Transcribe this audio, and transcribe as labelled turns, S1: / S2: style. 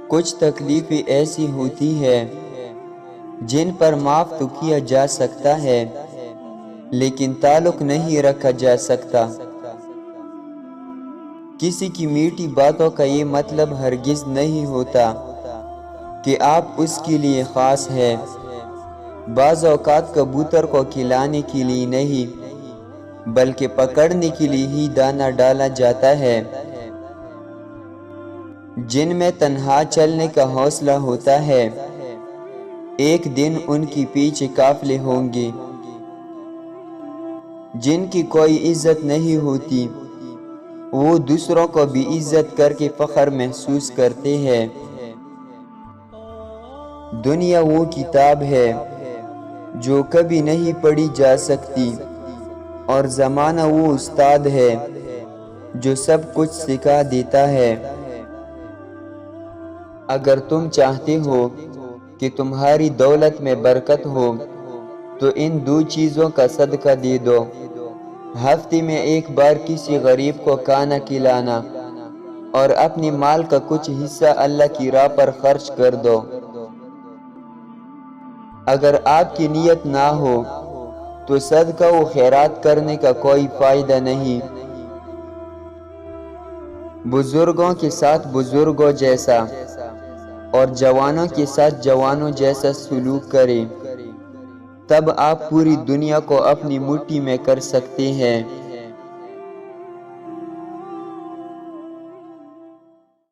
S1: کچھ تکلیفیں ایسی ہوتی ہیں جن پر معاف تو کیا جا سکتا ہے لیکن تعلق نہیں رکھا جا سکتا۔ کسی کی میٹھی باتوں کا یہ مطلب ہرگز نہیں ہوتا کہ آپ اس کے لیے خاص ہیں۔ بعض اوقات کبوتر کو کھلانے کے لیے نہیں بلکہ پکڑنے کے لیے ہی دانہ ڈالا جاتا ہے۔ جن میں تنہا چلنے کا حوصلہ ہوتا ہے ایک دن ان کے پیچھے قافلے ہوں گے۔ جن کی کوئی عزت نہیں ہوتی وہ دوسروں کو بھی عزت کر کے فخر محسوس کرتے ہیں۔ دنیا وہ کتاب ہے جو کبھی نہیں پڑھی جا سکتی اور زمانہ وہ استاد ہے جو سب کچھ سکھا دیتا ہے۔ اگر تم چاہتے ہو کہ تمہاری دولت میں برکت ہو تو ان دو چیزوں کا صدقہ دے دو۔ ہفتے میں ایک بار کسی غریب کو کھانا کھلانا اور اپنے مال کا کچھ حصہ اللہ کی راہ پر خرچ کر دو۔ اگر آپ کی نیت نہ ہو تو صدقہ و خیرات کرنے کا کوئی فائدہ نہیں۔ بزرگوں کے ساتھ بزرگوں جیسا اور جوانوں کے ساتھ جوانوں جیسا سلوک کریں، تب آپ پوری دنیا کو اپنی مٹھی میں کر سکتے ہیں۔